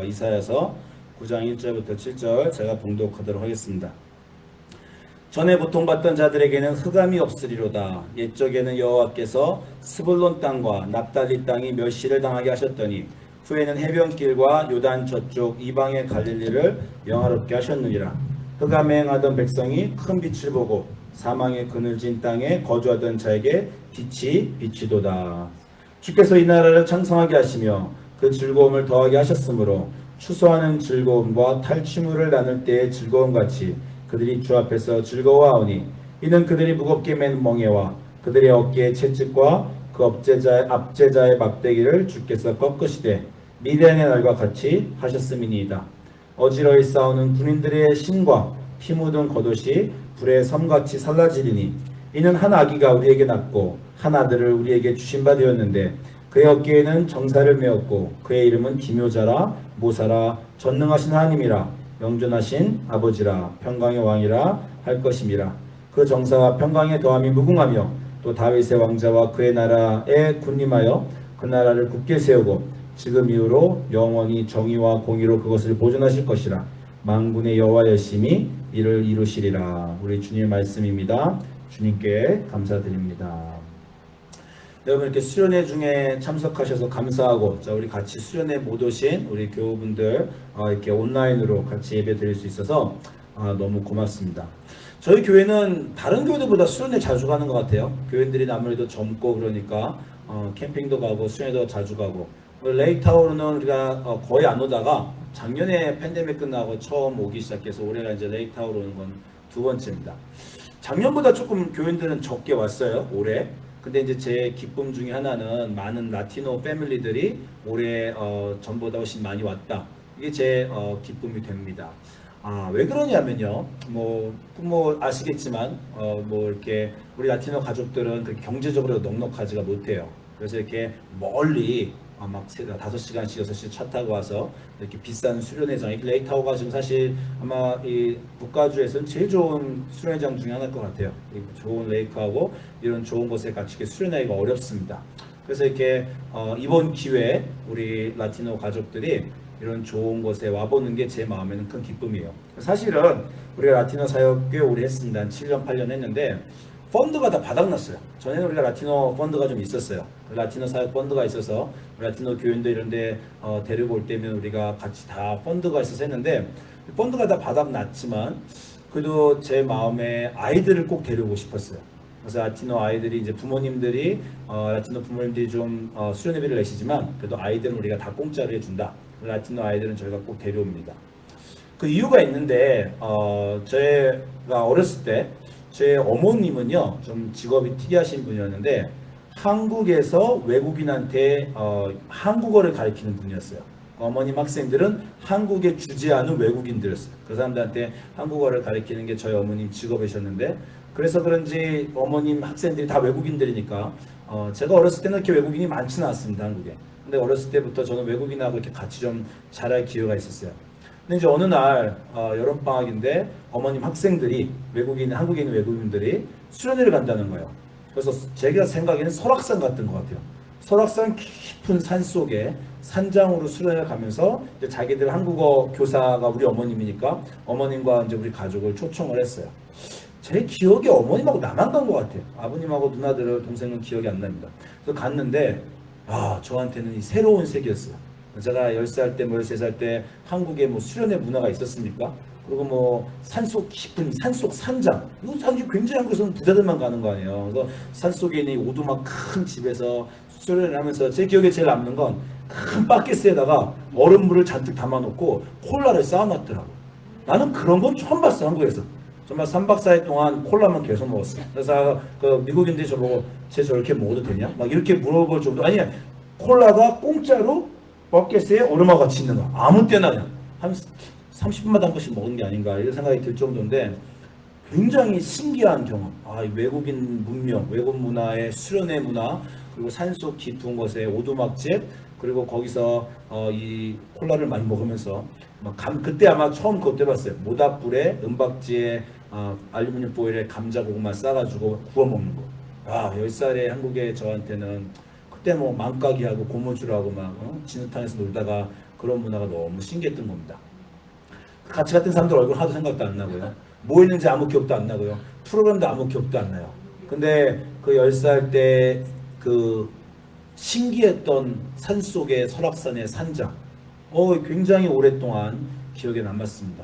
이사야서 9장 1절부터 7절 제가 봉독하도록 하겠습니다. 전에 고통받던 자들에게는 흑암이 없으리로다. 옛적에는 여호와께서 스불론 땅과 납달리 땅이 멸시를 당하게 하셨더니 후에는 해변길과 요단 저쪽 이방의 갈릴리를 영화롭게 하셨느니라. 흑암에 행하던 백성이 큰 빛을 보고 사망의 그늘진 땅에 거주하던 자에게 빛이 비치도다. 주께서 이 나라를 창성하게 하시며 그 즐거움을 더하게 하셨으므로 추수하는 즐거움과 탈취물을 나눌 때의 즐거움같이 그들이 주 앞에서 즐거워하오니 이는 그들이 무겁게 맨 멍에와 그들의 어깨의 채찍과 그 압제자의 막대기를 주께서 꺾으시되 미디안의 날과 같이 하셨음이니이다. 어지러이 싸우는 군인들의 신과 피 묻은 겉옷이 불의 섬같이 살라지리니 이는 한 아기가 우리에게 낳고 한 아들을 우리에게 주신 바 되었는데 그의 어깨에는 정사를 메었고 그의 이름은 기묘자라 모사라 전능하신 하나님이라 영존하신 아버지라 평강의 왕이라 할 것임이라. 그 정사와 평강의 더함이 무궁하며 또 다윗의 왕자와 그의 나라에 군림하여 그 나라를 굳게 세우고 지금 이후로 영원히 정의와 공의로 그것을 보존하실 것이라. 만군의 여호와 열심히 이를 이루시리라. 우리 주님의 말씀입니다. 주님께 감사드립니다. 여러분 이렇게 수련회 중에 참석하셔서 감사하고 자 우리 같이 수련회 못 오신 우리 교우분들 이렇게 온라인으로 같이 예배 드릴 수 있어서 너무 고맙습니다. 저희 교회는 다른 교회들보다 수련회 자주 가는 것 같아요. 교인들이 아무래도 젊고 그러니까 캠핑도 가고 수련회도 자주 가고 레이크타워로는 우리가 거의 안 오다가 작년에 팬데믹 끝나고 처음 오기 시작해서 올해가 이제 레이크타워로 오는 건 두 번째입니다. 작년보다 조금 교인들은 적게 왔어요. 올해. 근데 이제 제 기쁨 중에 하나는 많은 라티노 패밀리들이 올해 전보다 훨씬 많이 왔다. 이게 제 기쁨이 됩니다. 왜 그러냐면요. 뭐 아시겠지만 뭐 이렇게 우리 라티노 가족들은 그렇게 경제적으로 넉넉하지가 못해요. 그래서 이렇게 멀리 막 5시간씩 6시간 차 타고 와서 이렇게 비싼 수련회장, 레이크타워가 지금 사실 아마 이 북가주에서는 제일 좋은 수련회장 중에 하나일 것 같아요. 좋은 레이크하고 이런 좋은 곳에 같이 이렇게 수련하기가 어렵습니다. 그래서 이렇게 이번 기회에 우리 라티노 가족들이 이런 좋은 곳에 와보는 게 제 마음에는 큰 기쁨이에요. 사실은 우리가 라티노 사역 꽤 오래 했습니다. 한 7년, 8년 했는데 펀드가 다 바닥났어요. 전에는 우리가 라티노 펀드가 좀 있었어요. 라티노 사역 펀드가 있어서 라티노 교인들 이런 데 데리고 올 때면 우리가 같이 다 펀드가 있어서 했는데 펀드가 다 바닥났지만 그래도 제 마음에 아이들을 꼭 데리고 싶었어요. 그래서 라티노 아이들이 이제 부모님들이 라티노 부모님들이 좀 수련회비를 내시지만 그래도 아이들은 우리가 다 공짜로 해준다. 라티노 아이들은 저희가 꼭 데려옵니다. 그 이유가 있는데 제가 어렸을 때 제 어머님은요 좀 직업이 특이하신 분이었는데 한국에서 외국인한테 한국어를 가르치는 분이었어요. 어머님 학생들은 한국에 주재하는 외국인들이었어요. 그 사람들한테 한국어를 가르치는 게 저희 어머님 직업이셨는데 그래서 그런지 어머님 학생들이 다 외국인들이니까 제가 어렸을 때는 이렇게 외국인이 많지는 않았습니다. 한국에. 근데 어렸을 때부터 저는 외국인하고 이렇게 같이 좀 자랄 기회가 있었어요. 근데 이제 어느 날 여름방학인데 어머님 학생들이 한국에 있는 외국인들이 수련회를 간다는 거예요. 그래서 제가 생각에는 설악산 같은 것 같아요. 설악산 깊은 산 속에 산장으로 수련회를 가면서 이제 자기들 한국어 교사가 우리 어머님이니까 어머님과 이제 우리 가족을 초청을 했어요. 제 기억에 어머님하고 나만 간 것 같아요. 아버님하고 누나들, 동생은 기억이 안 납니다. 그래서 갔는데 저한테는 이 새로운 세계였어요. 제가 10살 때, 13살 때 한국에 뭐 수련회 문화가 있었습니까? 그리고 뭐 산속 깊은 산속 산장, 이거 사실 굉장히 한국에서는 부자들만 가는 거 아니에요. 그래서 산속에 있는 오두막 큰 집에서 수련을 하면서 제 기억에 제일 남는 건 큰 바켓스에다가 얼음물을 잔뜩 담아놓고 콜라를 쌓아놨더라고. 나는 그런 건 처음 봤어. 한국에서. 정말 3박 4일 동안 콜라만 계속 먹었어요. 그래서 그 미국인들이 저보고 쟤 저렇게 먹어도 되냐? 막 이렇게 물어볼 정도. 아니 콜라가 공짜로 버켓에 얼음하고 같이 있는 거. 아무 때나 그냥 한 30분마다 한 번씩 먹은 게 아닌가 이런 생각이 들 정도인데 굉장히 신기한 경험. 외국인 문명, 외국 문화의 수련회 문화, 그리고 산속 깊은 곳에 오두막집, 그리고 거기서 이 콜라를 많이 먹으면서 그때 아마 처음 그것도 해봤어요. 모닥불에 은박지에 알루미늄 포일에 감자 고구마 싸가지고 구워 먹는 거. 10살의 한국의 저한테는 그때 뭐 망까기하고 고무줄하고 막 진흙탕에서 놀다가 그런 문화가 너무 신기했던 겁니다. 같이 갔던 사람들 얼굴 하나도 생각도 안 나고요. 뭐 했는지 아무 기억도 안 나고요. 프로그램도 아무 기억도 안 나요. 근데 그 10살 때 그 신기했던 산속의 설악산의 산장, 굉장히 오랫동안 기억에 남았습니다.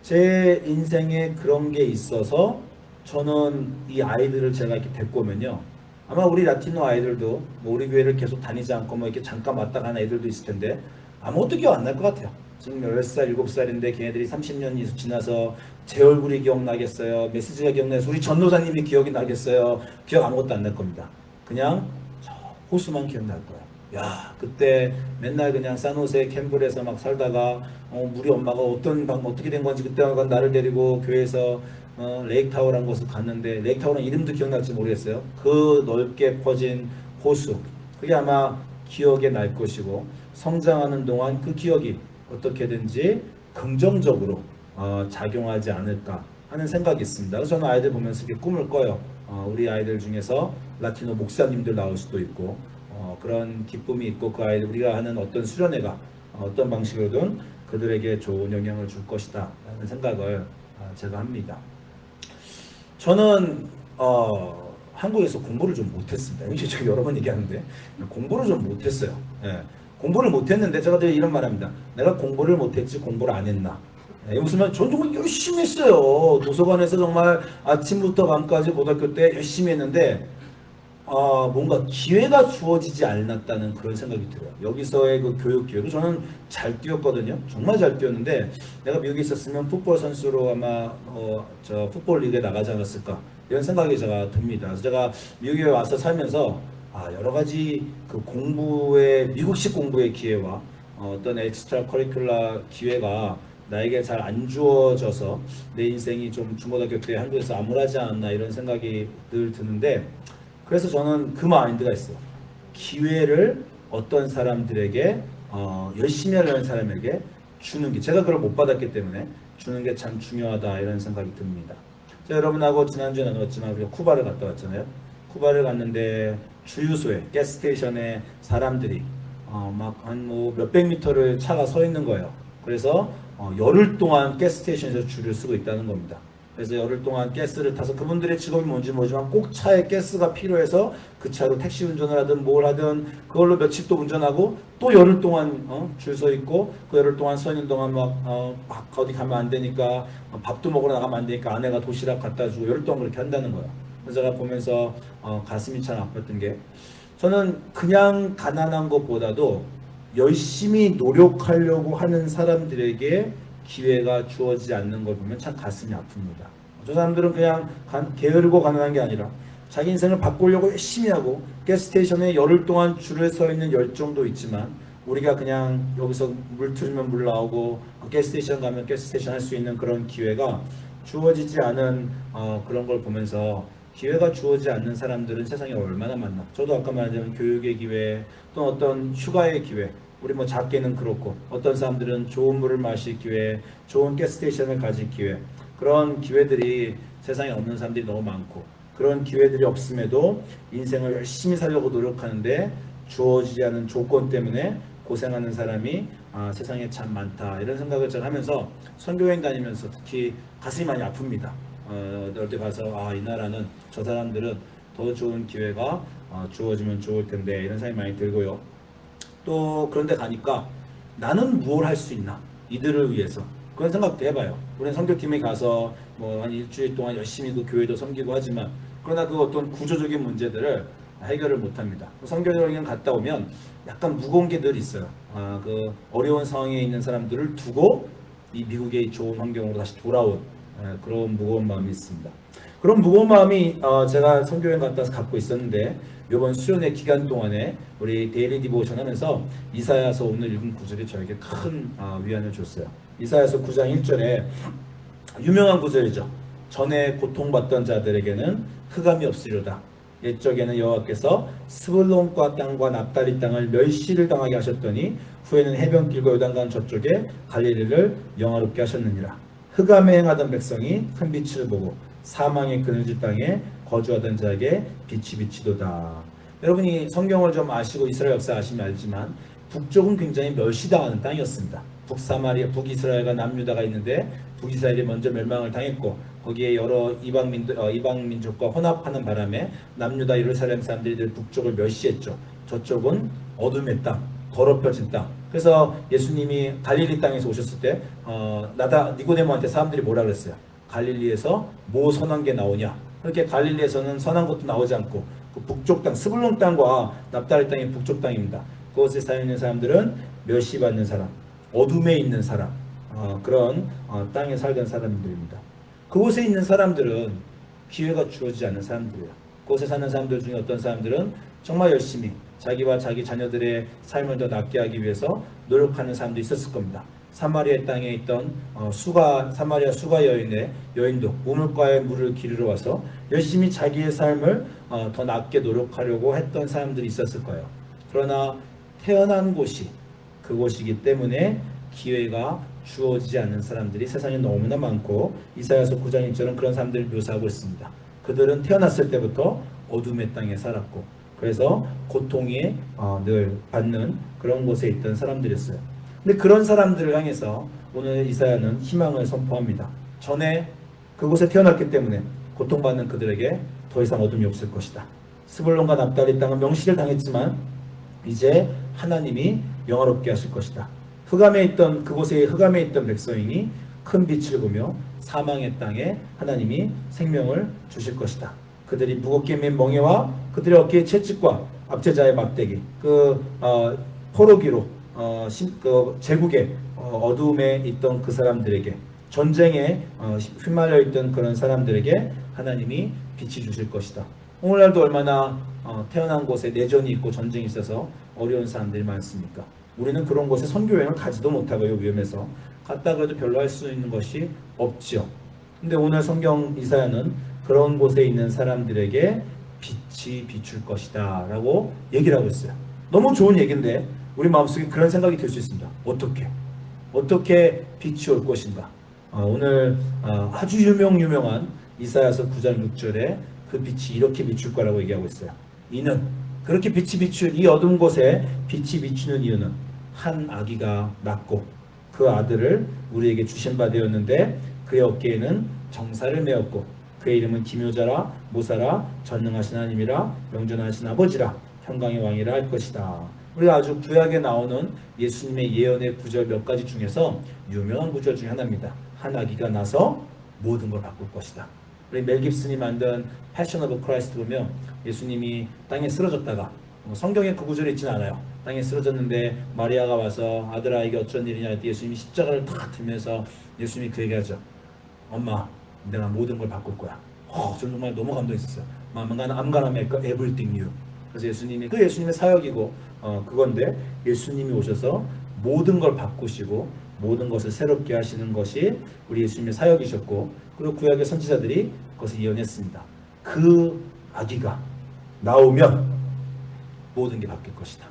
제 인생에 그런 게 있어서 저는 이 아이들을 제가 이렇게 데리고 오면요. 아마 우리 라티노 아이들도 뭐 우리 교회를 계속 다니지 않고 뭐 이렇게 잠깐 왔다 가는 애들도 있을 텐데 아무것도 기억 안 날 것 같아요. 지금 10살, 7살인데 걔네들이 30년이 지나서 제 얼굴이 기억나겠어요? 메시지가 기억나서 우리 전도사님이 기억이 나겠어요? 기억 아무것도 안 날 겁니다. 그냥 저 호수만 기억날 거예요. 야, 그때 맨날 그냥 산호세 캠블에서 막 살다가 우리 엄마가 어떻게 된 건지 그때 나를 데리고 교회에서 레이크타워라는 곳을 갔는데 레이크타워는 이름도 기억날지 모르겠어요. 그 넓게 퍼진 호수, 그게 아마 기억에 날 것이고 성장하는 동안 그 기억이 어떻게든지 긍정적으로 작용하지 않을까 하는 생각이 있습니다. 그래서 저는 아이들 보면서 이렇게 꿈을 꿔요. 우리 아이들 중에서 라티노 목사님들 나올 수도 있고 그런 기쁨이 있고 그 아이들 우리가 하는 어떤 수련회가 어떤 방식으로든 그들에게 좋은 영향을 줄 것이다 라는 생각을 제가 합니다. 저는 한국에서 공부를 좀 못했습니다. 이게 제가 여러 번 얘기하는데 공부를 좀 못했어요. 예. 공부를 못했는데 제가 늘 이런 말합니다. 내가 공부를 못했지 공부를 안 했나? 예, 무슨 말? 전 정말 열심히 했어요. 도서관에서 정말 아침부터 밤까지 고등학교 때 열심히 했는데 뭔가 기회가 주어지지 않았다는 그런 생각이 들어요. 여기서의 그 교육 기회도 저는 잘 뛰었거든요. 정말 잘 뛰었는데 내가 미국에 있었으면 풋볼 선수로 아마 저 풋볼 리그에 나가지 않았을까 이런 생각이 제가 듭니다. 그래서 제가 미국에 와서 살면서 여러 가지 그 미국식 공부의 기회와 어떤 엑스트라 커리큘러 기회가 나에게 잘 안 주어져서 내 인생이 좀 중고등학교 때 한국에서 암울하지 않았나 이런 생각이 늘 드는데 그래서 저는 그 마인드가 있어요. 기회를 어떤 사람들에게 열심히 하려는 사람에게 주는 게 제가 그걸 못 받았기 때문에 주는 게 참 중요하다 이런 생각이 듭니다. 제가 여러분하고 지난주에 나눴지만 우리가 쿠바를 갔다 왔잖아요. 쿠바를 갔는데 주유소에 가스스테이션에 사람들이 막 한 뭐 몇백 미터를 차가 서 있는 거예요. 그래서 열흘 동안 가스스테이션에서 줄을 서고 있다는 겁니다. 그래서 열흘 동안 가스를 타서 그분들의 직업이 뭔지 모르지만 꼭 차에 가스가 필요해서 그 차로 택시 운전을 하든 뭘 하든 그걸로 며칠 또 운전하고 또 열흘 동안 줄 서 있고 그 열흘 동안 서 있는 동안 막 어디 가면 안 되니까 밥도 먹으러 나가면 안 되니까 아내가 도시락 갖다 주고 열흘 동안 그렇게 한다는 거예요. 그래서 제가 보면서 가슴이 참 아팠던 게 저는 그냥 가난한 것보다도 열심히 노력하려고 하는 사람들에게 기회가 주어지지 않는 걸 보면 참 가슴이 아픕니다. 저 사람들은 그냥 게으르고 가난한 게 아니라 자기 인생을 바꾸려고 열심히 하고 가스스테이션에 열흘 동안 줄을 서 있는 열정도 있지만 우리가 그냥 여기서 물 틀면 물 나오고 가스스테이션 가면 가스스테이션 할 수 있는 그런 기회가 주어지지 않은 그런 걸 보면서 기회가 주어지지 않는 사람들은 세상에 얼마나 많나. 저도 아까 말한 교육의 기회 또 어떤 휴가의 기회 우리 뭐 작게는 그렇고 어떤 사람들은 좋은 물을 마실 기회, 좋은 가스스테이션을 가질 기회 그런 기회들이 세상에 없는 사람들이 너무 많고 그런 기회들이 없음에도 인생을 열심히 살려고 노력하는데 주어지지 않은 조건 때문에 고생하는 사람이 세상에 참 많다 이런 생각을 제가 하면서 선교여행 다니면서 특히 가슴이 많이 아픕니다. 어디 가서 이 나라는 저 사람들은 더 좋은 기회가 주어지면 좋을 텐데 이런 생각이 많이 들고요. 또 그런데 가니까 나는 무엇을 할 수 있나 이들을 위해서 그런 생각도 해봐요. 우리는 선교팀에 가서 뭐 한 일주일 동안 열심히 그 교회도 섬기고 하지만 그러나 그 어떤 구조적인 문제들을 해결을 못합니다. 선교여행 갔다 오면 약간 무거운 게 늘 있어요. 그 어려운 상황에 있는 사람들을 두고 이 미국의 좋은 환경으로 다시 돌아온 그런 무거운 마음이 있습니다. 그런 무거운 마음이 제가 선교여행 갔다 와서 갖고 있었는데 이번 수련회 기간 동안에 우리 데일리 디보션 하면서 이사야서 오늘 읽은 구절이 저에게 큰 위안을 줬어요. 이사야서 9장 1절에 유명한 구절이죠. 전에 고통받던 자들에게는 흑암이 없으리로다. 옛적에는 여호와께서 스불론과 땅과 납달리 땅을 멸시를 당하게 하셨더니 후에는 해변길과 요단강 저쪽에 갈릴리를 영화롭게 하셨느니라. 흑암에 행하던 백성이 큰 빛을 보고 사망의 그늘진 땅에 거주하던 자에게 빛이 비치도다. 여러분이 성경을 좀 아시고 이스라엘 역사 아시면 알지만 북쪽은 굉장히 멸시당하는 땅이었습니다. 북사마리아, 북이스라엘과 남유다가 있는데 북이스라엘이 먼저 멸망을 당했고 거기에 여러 이방민족과 혼합하는 바람에 남유다 예루살렘 사람들이 북쪽을 멸시했죠. 저쪽은 어둠의 땅, 더럽혀진 땅. 그래서 예수님이 갈릴리 땅에서 오셨을 때 니고데모한테 사람들이 뭐라 그랬어요? 갈릴리에서 뭐 선한 게 나오냐? 그렇게 갈릴리에서는 선한 것도 나오지 않고 그 북쪽 땅, 스불론 땅과 납달리 땅이 북쪽 땅입니다. 그곳에 사는 사람들은 멸시받는 사람, 어둠에 있는 사람, 그런 땅에 살던 사람들입니다. 그곳에 있는 사람들은 기회가 주어지지 않는 사람들이에요. 그곳에 사는 사람들 중에 어떤 사람들은 정말 열심히 자기와 자기 자녀들의 삶을 더 낫게 하기 위해서 노력하는 사람도 있었을 겁니다. 사마리아 땅에 있던 사마리아 수가 여인도 우물가에 물을 기르러 와서 열심히 자기의 삶을 더 낫게 노력하려고 했던 사람들이 있었을 거예요. 그러나 태어난 곳이 그곳이기 때문에 기회가 주어지지 않는 사람들이 세상에 너무나 많고 이사야서 9장 1절은 그런 사람들을 묘사하고 있습니다. 그들은 태어났을 때부터 어둠의 땅에 살았고 그래서 고통에 늘 받는 그런 곳에 있던 사람들이었어요. 근데 그런 사람들을 향해서 오늘 이사야는 희망을 선포합니다. 전에 그곳에 태어났기 때문에 고통받는 그들에게 더 이상 어둠이 없을 것이다. 스불론과 납달리 땅은 명시를 당했지만 이제 하나님이 영화롭게 하실 것이다. 그곳에 흑암에 있던 백성이 큰 빛을 보며 사망의 땅에 하나님이 생명을 주실 것이다. 그들이 무겁게 맨 멍에와 그들의 어깨에 채찍과 압제자의 막대기, 포로기로 제국의 어두움에 있던 그 사람들에게 전쟁에 휘말려 있던 그런 사람들에게 하나님이 빛이 주실 것이다. 오늘날도 얼마나 태어난 곳에 내전이 있고 전쟁이 있어서 어려운 사람들이 많습니까? 우리는 그런 곳에 선교여행을 가지도 못하고요. 위험해서 갔다 그래도 별로 할 수 있는 것이 없지요. 근데 오늘 성경 이사야는 그런 곳에 있는 사람들에게 빛이 비출 것이다 라고 얘기를 하고 있어요. 너무 좋은 얘기인데 우리 마음속에 그런 생각이 들 수 있습니다. 어떻게 빛이 올 것인가? 오늘 아주 유명한 이사야서 9장 6절에 그 빛이 이렇게 비출 거라고 얘기하고 있어요. 이는 그렇게 빛이 비출 이 어두운 곳에 빛이 비추는 이유는 한 아기가 낳고 그 아들을 우리에게 주신 바 되었는데 그의 어깨에는 정사를 메었고 그의 이름은 기묘자라 모사라 전능하신 하나님이라 영존하신 아버지라 평강의 왕이라 할 것이다. 우리가 아주 구약에 나오는 예수님의 예언의 구절 몇 가지 중에서 유명한 구절 중에 하나입니다. 한 아기가 나서 모든 걸 바꿀 것이다. 우리 멜 깁슨이 만든 패션 오브 크라이스트 보면 예수님이 땅에 쓰러졌다가 성경에 그 구절이 있지는 않아요. 땅에 쓰러졌는데 마리아가 와서 아들아 이게 어쩐 일이냐 했더니 예수님이 십자가를 탁 들면서 예수님이 그 얘기하죠. 엄마 내가 모든 걸 바꿀 거야. 저는 정말 너무 감동했었어요. I'm gonna make everything new. 그래서 예수님의 사역이고 그건데 예수님이 오셔서 모든 걸 바꾸시고 모든 것을 새롭게 하시는 것이 우리 예수님의 사역이셨고 그리고 구약의 선지자들이 그것을 예언했습니다. 그 아기가 나오면 모든 게 바뀔 것이다.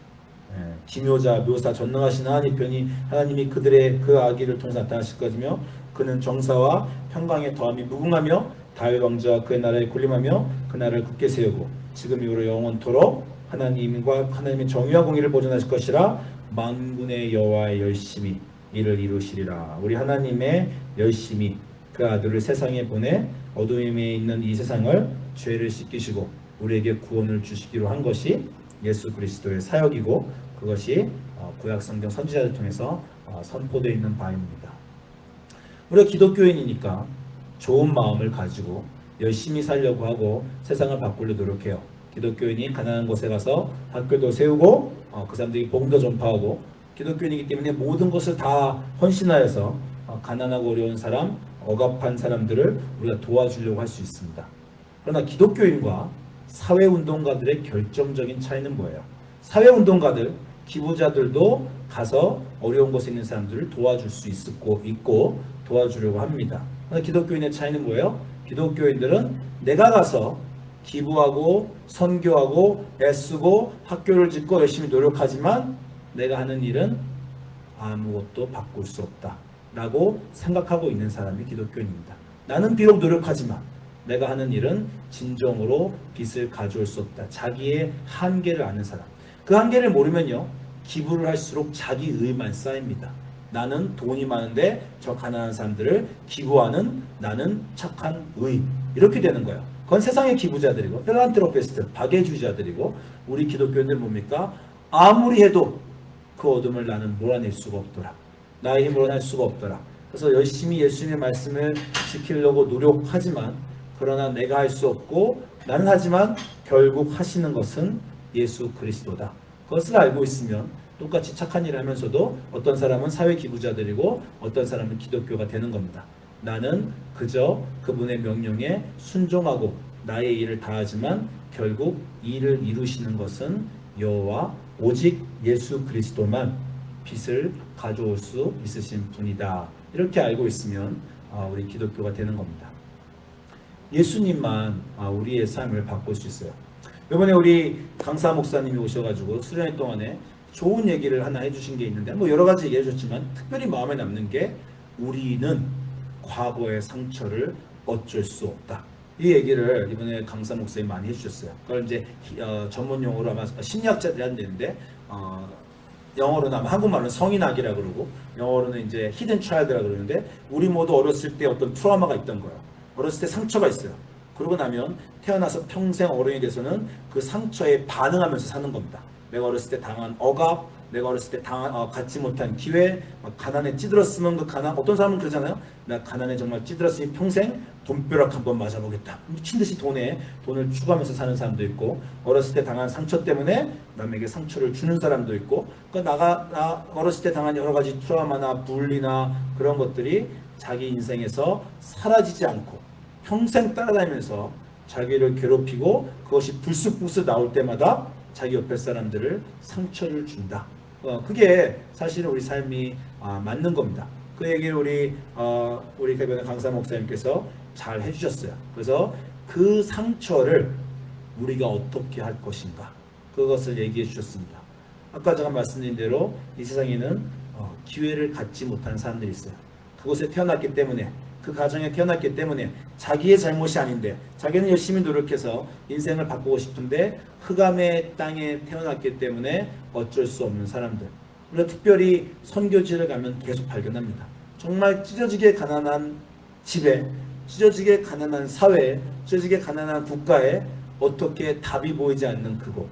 기묘자, 묘사, 전능하신 하나님이 그들의 그 아기를 통해서 나타나실 것이며 그는 정사와 평강의 더함이 무궁하며 다윗 왕자와 그의 나라에 군림하며 그 나라를 굳게 세우고 지금 이후로 영원토록 하나님의 정의와 공의를 보존하실 것이라 만군의 여호와의 열심히 이를 이루시리라. 우리 하나님의 열심히 그 아들을 세상에 보내 어둠에 있는 이 세상을 죄를 씻기시고 우리에게 구원을 주시기로 한 것이 예수 그리스도의 사역이고 그것이 구약 성경 선지자를 통해서 선포되어 있는 바입니다. 우리가 기독교인이니까 좋은 마음을 가지고 열심히 살려고 하고 세상을 바꾸려 노력해요. 기독교인이 가난한 곳에 가서 학교도 세우고 그 사람들이 복음도 전파하고 기독교인이기 때문에 모든 것을 다 헌신하여서 가난하고 어려운 사람, 억압한 사람들을 우리가 도와주려고 할 수 있습니다. 그러나 기독교인과 사회운동가들의 결정적인 차이는 뭐예요? 사회운동가들, 기부자들도 가서 어려운 곳에 있는 사람들을 도와줄 수 있고 도와주려고 합니다. 그러나 기독교인의 차이는 뭐예요? 기독교인들은 내가 가서 기부하고 선교하고 애쓰고 학교를 짓고 열심히 노력하지만 내가 하는 일은 아무것도 바꿀 수 없다 라고 생각하고 있는 사람이 기독교인입니다. 나는 비록 노력하지만 내가 하는 일은 진정으로 빛을 가져올 수 없다. 자기의 한계를 아는 사람. 그 한계를 모르면요 기부를 할수록 자기 의만 쌓입니다. 나는 돈이 많은데 저 가난한 사람들을 기부하는 나는 착한 의, 이렇게 되는 거예요. 그건 세상의 기부자들이고 필란트로피스트, 박애주의자들이고, 우리 기독교인들 뭡니까? 아무리 해도 그 어둠을 나는 몰아낼 수가 없더라. 나의 힘으로 낼 수가 없더라. 그래서 열심히 예수님의 말씀을 지키려고 노력하지만, 그러나 내가 할 수 없고 나는 하지만 결국 하시는 것은 예수 그리스도다. 그것을 알고 있으면 똑같이 착한 일을 하면서도 어떤 사람은 사회 기부자들이고 어떤 사람은 기독교가 되는 겁니다. 나는 그저 그분의 명령에 순종하고 나의 일을 다하지만 결국 일을 이루시는 것은 여호와 오직 예수 그리스도만 빛을 가져올 수 있으신 분이다. 이렇게 알고 있으면 우리 기독교가 되는 겁니다. 예수님만 우리의 삶을 바꿀 수 있어요. 이번에 우리 강사 목사님이 오셔가지고 수련회 동안에 좋은 얘기를 하나 해주신 게 있는데, 뭐 여러 가지 얘기해 주셨지만 특별히 마음에 남는 게 우리는 과거의 상처를 어쩔 수 없다. 이 얘기를 이번에 강사 목사님이 많이 해주셨어요. 그걸 이제 전문 용어로 아마 심리학자들이 한다는데, 영어로는 아마 한국말로는 성인아기라 그러고 영어로는 이제 히든 차일드라 그러는데, 우리 모두 어렸을 때 어떤 트라우마가 있던 거예요. 어렸을 때 상처가 있어요. 그러고 나면 태어나서 평생 어른이 돼서는 그 상처에 반응하면서 사는 겁니다. 내가 어렸을 때 당한 억압, 내가 어렸을 때 갖지 못한 기회, 가난에 찌들었으면 그 가난, 어떤 사람은 그러잖아요. 나 가난에 정말 찌들었으니 평생 돈벼락 한번 맞아보겠다. 미친 듯이 돈을 추구하면서 사는 사람도 있고, 어렸을 때 당한 상처 때문에 남에게 상처를 주는 사람도 있고, 그러니까 나 어렸을 때 당한 여러 가지 트라우마나 분리나 그런 것들이 자기 인생에서 사라지지 않고 평생 따라다니면서 자기를 괴롭히고, 그것이 불쑥불쑥 나올 때마다 자기 옆에 사람들을 상처를 준다. 그게 사실은 우리 삶이 맞는 겁니다. 그 얘기를 우리 개변의 강사 목사님께서 잘 해주셨어요. 그래서 그 상처를 우리가 어떻게 할 것인가, 그것을 얘기해 주셨습니다. 아까 제가 말씀드린 대로 이 세상에는 기회를 갖지 못한 사람들이 있어요. 그곳에 태어났기 때문에, 그 가정에 태어났기 때문에 자기의 잘못이 아닌데 자기는 열심히 노력해서 인생을 바꾸고 싶은데 흑암의 땅에 태어났기 때문에 어쩔 수 없는 사람들. 우리가 특별히 선교지를 가면 계속 발견합니다. 정말 찢어지게 가난한 집에, 찢어지게 가난한 사회에, 찢어지게 가난한 국가에 어떻게 답이 보이지 않는 그곳.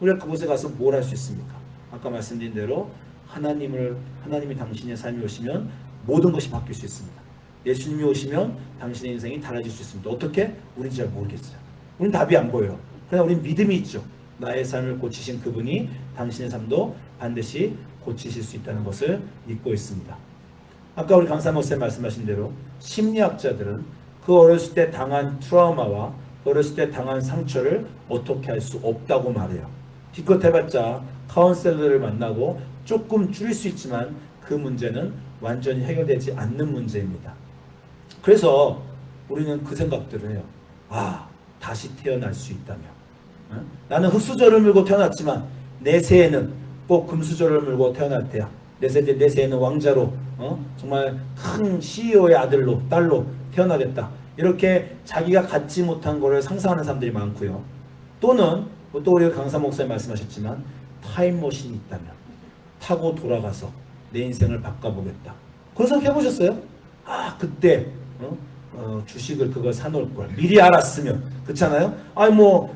우리가 그곳에 가서 뭘 할 수 있습니까? 아까 말씀드린 대로 하나님이 당신의 삶에 오시면 모든 것이 바뀔 수 있습니다. 예수님이 오시면 당신의 인생이 달라질 수 있습니다. 어떻게? 우리는 잘 모르겠어요. 우리는 답이 안 보여요. 그러나 우리는 믿음이 있죠. 나의 삶을 고치신 그분이 당신의 삶도 반드시 고치실 수 있다는 것을 믿고 있습니다. 아까 우리 강사 목사님 말씀하신 대로 심리학자들은 그 어렸을 때 당한 트라우마와 어렸을 때 당한 상처를 어떻게 할 수 없다고 말해요. 기껏 해봤자 카운셀러를 만나고 조금 줄일 수 있지만 그 문제는 완전히 해결되지 않는 문제입니다. 그래서 우리는 그 생각들을 해요. 다시 태어날 수 있다면. 나는 흑수저를 물고 태어났지만 내 새해는 꼭 금수저를 물고 태어날 테야. 내 새해는 왕자로, 정말 큰 CEO의 아들로, 딸로 태어나겠다. 이렇게 자기가 갖지 못한 것을 상상하는 사람들이 많고요. 또는 또 우리 강사 목사님 말씀하셨지만 타임머신이 있다면 타고 돌아가서 내 인생을 바꿔보겠다. 그런 생각 해보셨어요? 그때 주식을 그걸 사놓을 걸 미리 알았으면, 그렇잖아요?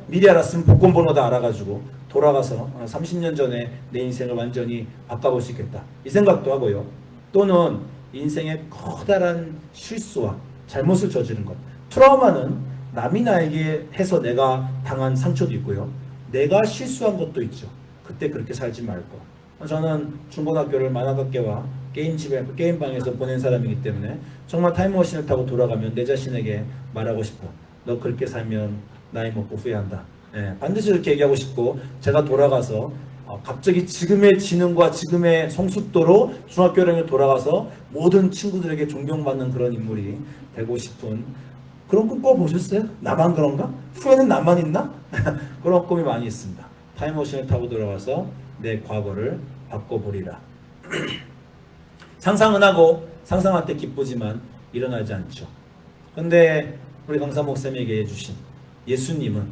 미리 알았으면 복권번호 다 알아가지고 돌아가서 30년 전에 내 인생을 완전히 바꿔볼 수 있겠다. 이 생각도 하고요. 또는 인생의 커다란 실수와 잘못을 저지른 것. 트라우마는 남이 나에게 해서 내가 당한 상처도 있고요. 내가 실수한 것도 있죠. 그때 그렇게 살지 말고. 저는 중고등학교를 만화가게와 게임방에서 보낸 사람이기 때문에 정말 타임머신을 타고 돌아가면 내 자신에게 말하고 싶어. 너 그렇게 살면 나이 먹고 후회한다. 반드시 그렇게 얘기하고 싶고, 제가 돌아가서 갑자기 지금의 지능과 지금의 성숙도로 중학교를 돌아가서 모든 친구들에게 존경받는 그런 인물이 되고 싶은 그런 꿈 꿔보셨어요? 나만 그런가? 후회는 나만 있나? 그런 꿈이 많이 있습니다. 타임머신을 타고 돌아가서 내 과거를 바꿔보리라. 상상은 하고 상상할 때 기쁘지만 일어나지 않죠. 그런데 우리 강사 목사님이 얘기해 주신 예수님은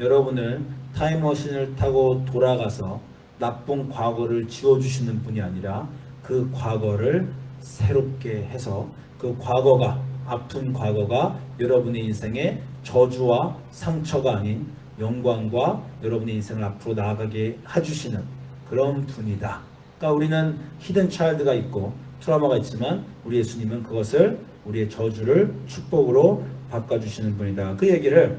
여러분을 타임머신을 타고 돌아가서 나쁜 과거를 지워주시는 분이 아니라 그 과거를 새롭게 해서 그 과거가, 아픈 과거가 여러분의 인생에 저주와 상처가 아닌 영광과 여러분의 인생을 앞으로 나아가게 해주시는 그런 분이다. 그러니까 우리는 히든 차일드가 있고 트라우마가 있지만 우리 예수님은 그것을, 우리의 저주를 축복으로 바꿔주시는 분이다. 그 얘기를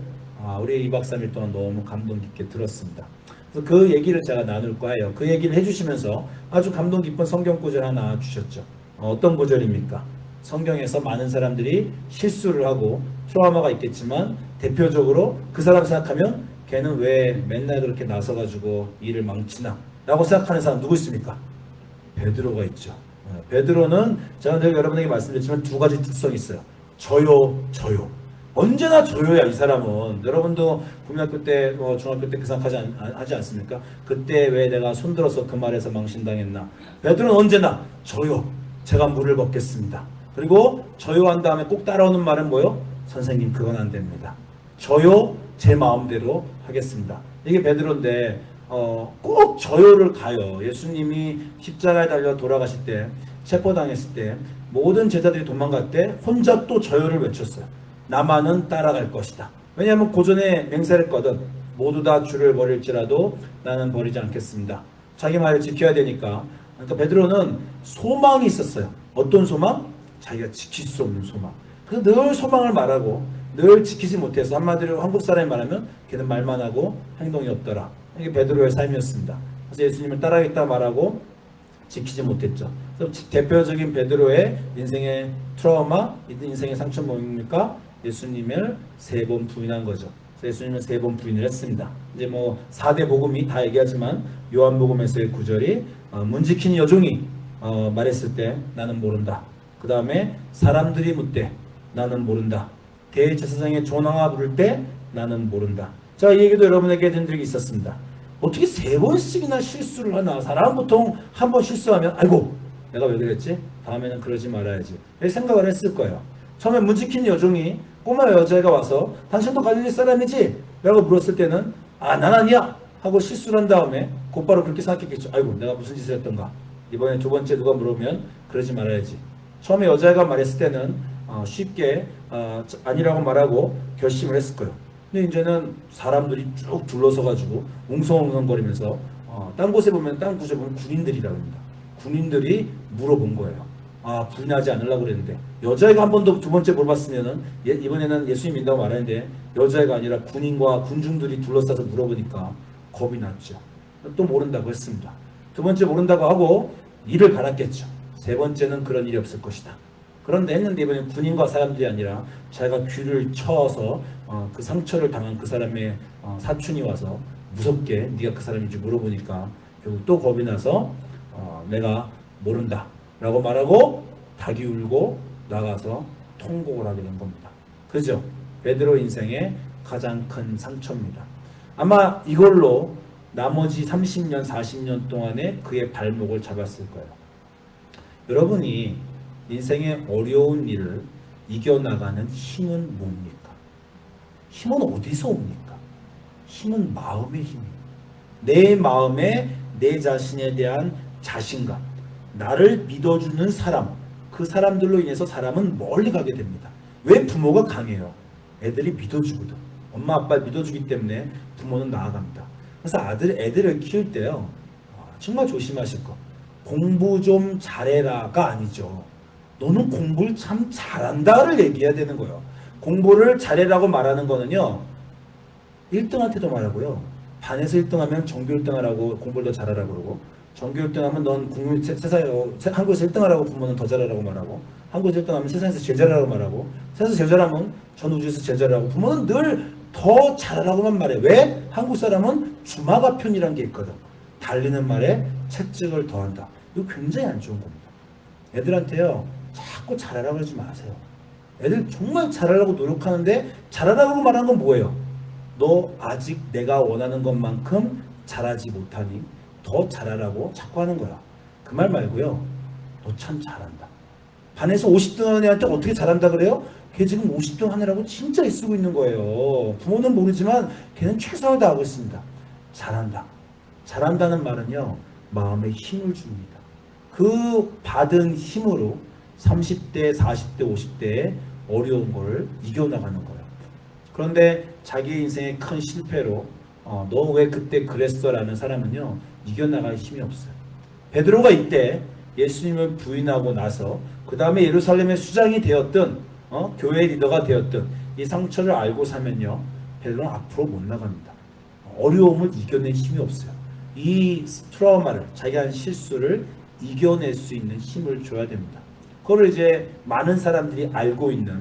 우리 2박 3일 동안 너무 감동 깊게 들었습니다. 그래서 그 얘기를 제가 나눌 거예요. 그 얘기를 해주시면서 아주 감동 깊은 성경 구절 하나 주셨죠. 어떤 구절입니까? 성경에서 많은 사람들이 실수를 하고 트라우마가 있겠지만 대표적으로 그 사람 생각하면 걔는 왜 맨날 그렇게 나서가지고 일을 망치나 라고 생각하는 사람 누구 있습니까? 베드로가 있죠. 베드로는 제가 늘 여러분에게 말씀드렸지만 두 가지 특성이 있어요. 저요, 저요. 언제나 저요야 이 사람은. 여러분도 국민학교 때, 중학교 때 그 생각하지 하지 않습니까? 그때 왜 내가 손들어서 그 말에서 망신당했나. 베드로는 언제나 저요. 제가 물을 먹겠습니다. 그리고 저요 한 다음에 꼭 따라오는 말은 뭐요? 선생님 그건 안 됩니다. 저요 제 마음대로 하겠습니다. 이게 베드로인데 꼭 저요를 가요. 예수님이 십자가에 달려 돌아가실 때, 체포당했을 때 모든 제자들이 도망갈 때 혼자 또 저요를 외쳤어요. 나만은 따라갈 것이다. 왜냐하면 고전에 맹세를 했거든. 모두 다 주를 버릴지라도 나는 버리지 않겠습니다. 자기 말을 지켜야 되니까. 그러니까 베드로는 소망이 있었어요. 어떤 소망? 자기가 지킬 수 없는 소망. 그래서 늘 소망을 말하고 늘 지키지 못해서, 한마디로 한국 사람이 말하면 걔는 말만 하고 행동이 없더라. 이게 베드로의 삶이었습니다. 그래서 예수님을 따라가겠다 말하고 지키지 못했죠. 그래서 대표적인 베드로의 인생의 트라우마, 인생의 상처 뭡니까? 예수님을 3번 부인한 거죠. 그래서 예수님을 3번 부인을 했습니다. 이제 4대 복음이 다 얘기하지만 요한복음에서의 구절이 문 지키는 여종이 말했을 때 나는 모른다. 그 다음에 사람들이 묻되 나는 모른다. 대제사장의 전화가 부를 때 나는 모른다. 자, 이 얘기도 여러분에게 해드린 적이 있었습니다. 어떻게 3번씩이나 실수를 하나? 사람은 보통 한 번 실수하면 아이고 내가 왜 그랬지? 다음에는 그러지 말아야지. 이렇게 생각을 했을 거예요. 처음에 문 지키는 여종이 꼬마 여자애가 와서 당신도 갈릴리 사람이지? 라고 물었을 때는 난 아니야! 하고 실수를 한 다음에 곧바로 그렇게 생각했겠죠. 아이고 내가 무슨 짓을 했던가. 이번에 2번째 누가 물으면 그러지 말아야지. 처음에 여자애가 말했을 때는 쉽게 아니라고 말하고 결심을 했을 거예요. 근데 이제는 사람들이 쭉 둘러서가지고 웅성웅성거리면서 딴 곳에 보면, 딴 구조에 보면 군인들이라고 합니다. 군인들이 물어본 거예요. 부인하지 않으려고 그랬는데, 여자애가 한 번 더 2번째 물어봤으면은 이번에는 예수님 믿는다고 말하는데 여자애가 아니라 군인과 군중들이 둘러싸서 물어보니까 겁이 났죠. 또 모른다고 했습니다. 2번째 모른다고 하고 이를 갈았겠죠. 3번째는 그런 일이 없을 것이다. 그런데 했는데 이번엔 군인과 사람들이 아니라 자기가 귀를 쳐서 그 상처를 당한 그 사람의 사촌이 와서 무섭게 네가 그 사람인지 물어보니까 결국 또 겁이 나서 내가 모른다 라고 말하고 닭이 울고 나가서 통곡을 하게 된 겁니다. 그죠? 베드로 인생의 가장 큰 상처입니다. 아마 이걸로 나머지 30년 40년 동안에 그의 발목을 잡았을 거예요. 여러분이 인생의 어려운 일을 이겨나가는 힘은 뭡니까? 힘은 어디서 옵니까? 힘은 마음의 힘이에요. 내 마음에 내 자신에 대한 자신감, 나를 믿어주는 사람, 그 사람들로 인해서 사람은 멀리 가게 됩니다. 왜? 부모가 강해요. 애들이 믿어주거든. 엄마 아빠 믿어주기 때문에 부모는 나아갑니다. 그래서 애들을 키울 때요, 정말 조심하실 거. 공부 좀 잘해라가 아니죠. 너는 공부를 참 잘한다를 얘기해야 되는 거예요. 공부를 잘해라고 말하는 거는요, 1등한테도 말하고요. 반에서 1등하면 전교 1등하라고 공부를 더 잘하라고 그러고, 전교 1등하면 넌 한국에서 1등하라고 부모는 더 잘하라고 말하고, 한국에서 1등하면 세상에서 제일 잘하라고 말하고, 세상에서 제일 잘하면 전 우주에서 제일 잘하라고, 부모는 늘 더 잘하라고만 말해. 왜? 한국 사람은 주마가편이란 게 있거든. 달리는 말에 채찍을 더한다. 이거 굉장히 안 좋은 겁니다. 애들한테요, 자꾸 잘하라고 하지 마세요. 애들 정말 잘하려고 노력하는데 잘하라고 말하는 건 뭐예요? 너 아직 내가 원하는 것만큼 잘하지 못하니 더 잘하라고 자꾸 하는 거야. 그 말 말고요, 너 참 잘한다. 반에서 50등 하는 애한테 어떻게 잘한다 그래요? 걔 지금 50등 하느라고 진짜 애쓰고 있는 거예요. 부모는 모르지만 걔는 최선을 다하고 있습니다. 잘한다. 잘한다는 말은요, 마음에 힘을 줍니다. 그 받은 힘으로 30대, 40대, 50대에 어려운 걸 이겨나가는 거예요. 그런데 자기 인생의 큰 실패로 너 왜 그때 그랬어? 라는 사람은요, 이겨나갈 힘이 없어요. 베드로가 이때 예수님을 부인하고 나서 그 다음에 예루살렘의 수장이 되었든 교회 리더가 되었든 이 상처를 알고 사면요, 베드로는 앞으로 못 나갑니다. 어려움을 이겨낼 힘이 없어요. 이 트라우마를, 자기 한 실수를 이겨낼 수 있는 힘을 줘야 됩니다. 그걸 이제 많은 사람들이 알고 있는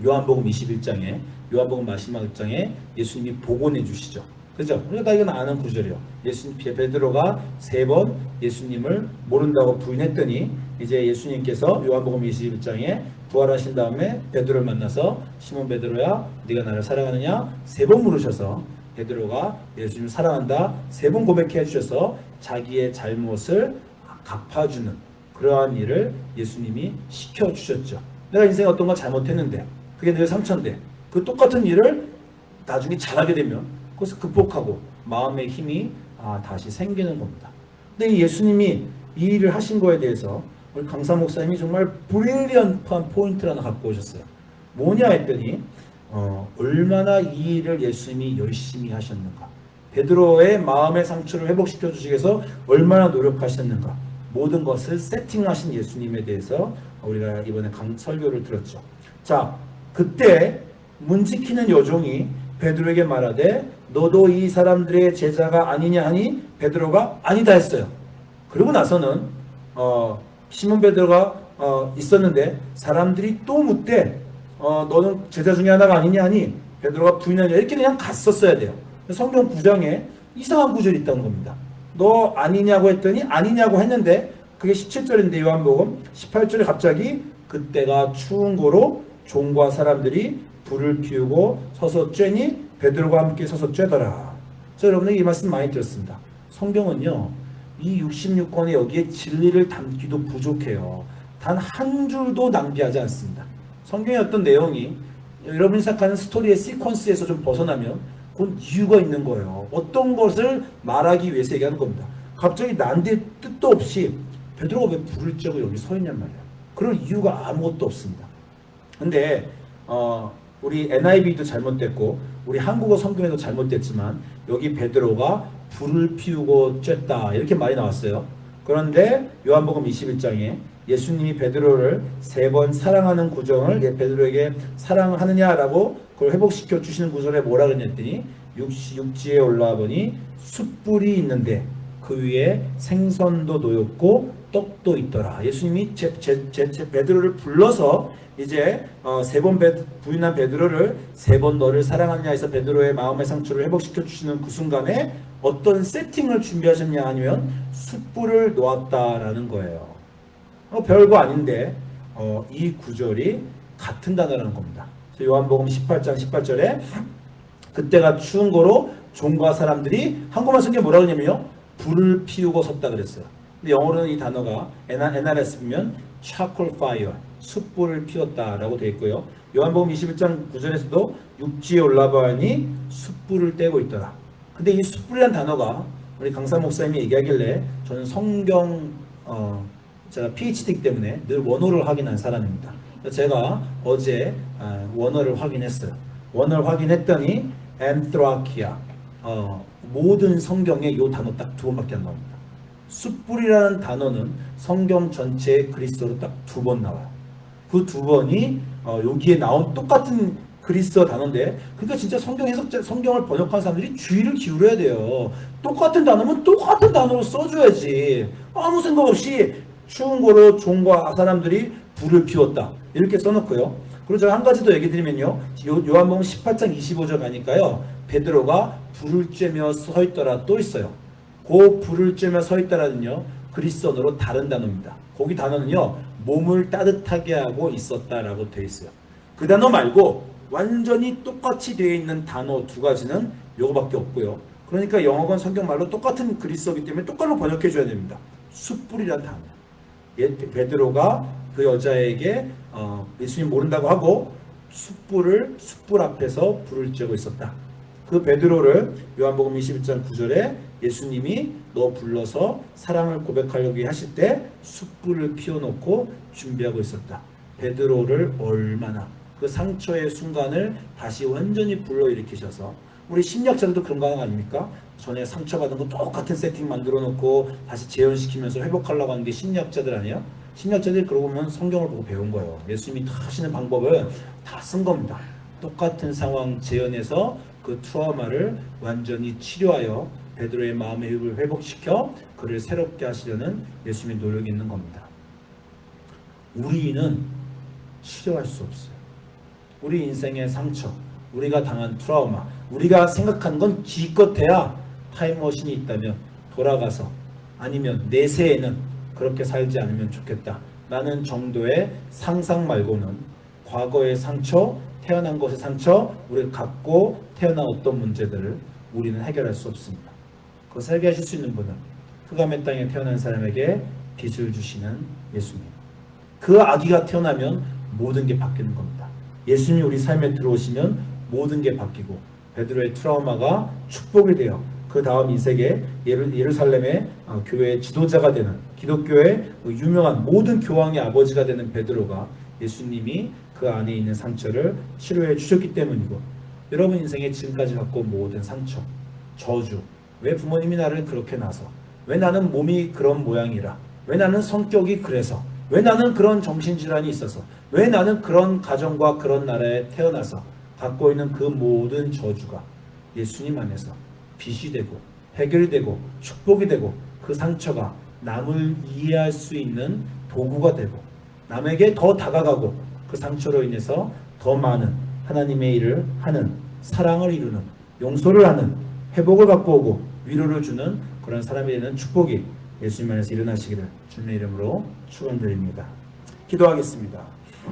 요한복음 21장에, 요한복음 마지막 장에 예수님이 복원해 주시죠. 그죠? 우리가 다 이건 아는 구절이요. 베드로가 3번 예수님을 모른다고 부인했더니 이제 예수님께서 요한복음 21장에 부활하신 다음에 베드로를 만나서 시몬 베드로야, 네가 나를 사랑하느냐? 3번 물으셔서 베드로가 예수님을 사랑한다 3번 고백해 주셔서 자기의 잘못을 갚아주는 그러한 일을 예수님이 시켜주셨죠. 내가 인생에 어떤 걸 잘못했는데 그게 내 상처인데 그 똑같은 일을 나중에 잘하게 되면 그것을 극복하고 마음의 힘이 다시 생기는 겁니다. 근데 예수님이 이 일을 하신 거에 대해서 우리 강사 목사님이 정말 브릴리언트한 포인트를 하나 갖고 오셨어요. 뭐냐 했더니 얼마나 이 일을 예수님이 열심히 하셨는가, 베드로의 마음의 상처를 회복시켜 주시기 위해서 얼마나 노력하셨는가, 모든 것을 세팅하신 예수님에 대해서 우리가 이번에 설교를 들었죠. 자, 그때 문지키는 여종이 베드로에게 말하되 너도 이 사람들의 제자가 아니냐 하니 베드로가 아니다 했어요. 그러고 나서는 시몬 베드로가 있었는데 사람들이 또 묻되 너는 제자 중에 하나가 아니냐 하니 베드로가 부인하냐, 이렇게 그냥 갔었어야 돼요. 성경 9장에 이상한 구절이 있다는 겁니다. 너 아니냐고 했더니 아니냐고 했는데 그게 17절인데 요한복음 18절에 갑자기 그때가 추운 고로 종과 사람들이 불을 피우고 서서 쬐니 베드로가 함께 서서 쬐더라. 자, 여러분에게 이 말씀 많이 들었습니다. 성경은요, 이 66권에 여기에 진리를 담기도 부족해요. 단 한 줄도 낭비하지 않습니다. 성경의 어떤 내용이 여러분이 생각하는 스토리의 시퀀스에서 좀 벗어나면 그건 이유가 있는 거예요. 어떤 것을 말하기 위해서 얘기하는 겁니다. 갑자기 난데 뜻도 없이 베드로가 왜 불을 쬐고 여기 서 있냔 말이에요. 그럴 이유가 아무것도 없습니다. 근데 우리 NIV도 잘못됐고 우리 한국어 성경에도 잘못됐지만 여기 베드로가 불을 피우고 쬐다 이렇게 말이 나왔어요. 그런데 요한복음 21장에 예수님이 베드로를 3번 사랑하는 구절을 베드로에게 사랑하느냐라고 그걸 회복시켜 주시는 구절에 뭐라 그랬더니 육지에 올라와 보니 숯불이 있는데 그 위에 생선도 놓였고 떡도 있더라. 예수님이 베드로를 불러서 이제 3번 부인한 베드로를 3번 너를 사랑하느냐 해서 베드로의 마음의 상처를 회복시켜 주시는 그 순간에 어떤 세팅을 준비하셨냐 아니면 숯불을 놓았다라는 거예요. 별거 아닌데 이 구절이 같은 단어라는 겁니다. 요한복음 18장 18절에 그때가 추운 거로 종과 사람들이, 한국말 성경에 뭐라고 하냐면요, 불을 피우고 섰다 그랬어요. 근데 영어로는 이 단어가 NRS 보면 charcoal fire, 숯불을 피웠다라고 되어 있고요. 요한복음 21장 9절에서도 육지에 올라가니 숯불을 떼고 있더라. 근데 이 숯불이라는 단어가 우리 강사 목사님이 얘기하길래 저는 성경 제가 PhD 때문에 늘 원어를 확인한 사람입니다. 제가 어제 원어를 확인했어요. 원어를 확인했더니 안트라키아, 모든 성경에 이 단어 딱 2번밖에 안 나옵니다. 숯불이라는 단어는 성경 전체에 그리스어로 딱 2번 나와요. 그 2번이 여기에 나온 똑같은 그리스어 단어인데, 그러니까 진짜 성경을 번역한 사람들이 주의를 기울여야 돼요. 똑같은 단어면 똑같은 단어로 써줘야지. 아무 생각 없이 추운 거로 종과 사람들이 불을 피웠다 이렇게 써놓고요. 그리고 제가 한 가지 더 얘기 드리면요, 요한복음 18장 25절 가니까요, 베드로가 불을 쬐며 서 있더라 또 있어요. 그 불을 쬐며 서 있다라는요, 그리스어로 다른 단어입니다. 거기 단어는요, 몸을 따뜻하게 하고 있었다라고 되어 있어요. 그 단어 말고 완전히 똑같이 되어 있는 단어 2가지는 요거밖에 없고요. 그러니까 영어건 성경 말로 똑같은 그리스어이기 때문에 똑바로 번역해 줘야 됩니다. 숯불이라는 단어. 베드로가 그 여자에게 예수님 모른다고 하고 숯불 앞에서 불을 쬐고 있었다. 그 베드로를 요한복음 21장 9절에 예수님이 너 불러서 사랑을 고백하려고 하실 때 숯불을 피워놓고 준비하고 있었다. 베드로를 얼마나 그 상처의 순간을 다시 완전히 불러일으키셔서, 우리 심리학자들도 그런 거 아닙니까? 전에 상처받은 거 똑같은 세팅 만들어 놓고 다시 재현시키면서 회복하려고 하는 게 심리학자들 아니에요? 심리학자들이 그러고 보면 성경을 보고 배운 거예요. 예수님이 다 하시는 방법은 다 쓴 겁니다. 똑같은 상황 재현해서 그 트라우마를 완전히 치료하여 베드로의 마음의 힘을 회복시켜 그를 새롭게 하시려는 예수님의 노력이 있는 겁니다. 우리는 치료할 수 없어요. 우리 인생의 상처, 우리가 당한 트라우마, 우리가 생각한 건 기껏해야 타임머신이 있다면 돌아가서, 아니면 내세에는 그렇게 살지 않으면 좋겠다 라는 정도의 상상 말고는 과거의 상처, 태어난 것의 상처, 우리가 갖고 태어난 어떤 문제들을 우리는 해결할 수 없습니다. 그것을 해결하실 수 있는 분은 흑암의 땅에 태어난 사람에게 빛을 주시는 예수님. 그 아기가 태어나면 모든 게 바뀌는 겁니다. 예수님이 우리 삶에 들어오시면 모든 게 바뀌고 베드로의 트라우마가 축복이 되어 그 다음 인생에 예루살렘의 교회의 지도자가 되는, 기독교의 유명한 모든 교황의 아버지가 되는 베드로가 예수님이 그 안에 있는 상처를 치료해 주셨기 때문이고, 여러분 인생에 지금까지 갖고 온 모든 상처, 저주, 왜 부모님이 나를 그렇게 낳아서, 왜 나는 몸이 그런 모양이라, 왜 나는 성격이 그래서, 왜 나는 그런 정신질환이 있어서, 왜 나는 그런 가정과 그런 나라에 태어나서 갖고 있는 그 모든 저주가 예수님 안에서 빛이 되고 해결되고 축복이 되고, 그 상처가 남을 이해할 수 있는 도구가 되고 남에게 더 다가가고 그 상처로 인해서 더 많은 하나님의 일을 하는, 사랑을 이루는, 용서를 하는, 회복을 갖고 오고 위로를 주는 그런 사람이 되는 축복이 예수님 안에서 일어나시기를 주님의 이름으로 축원드립니다. 기도하겠습니다.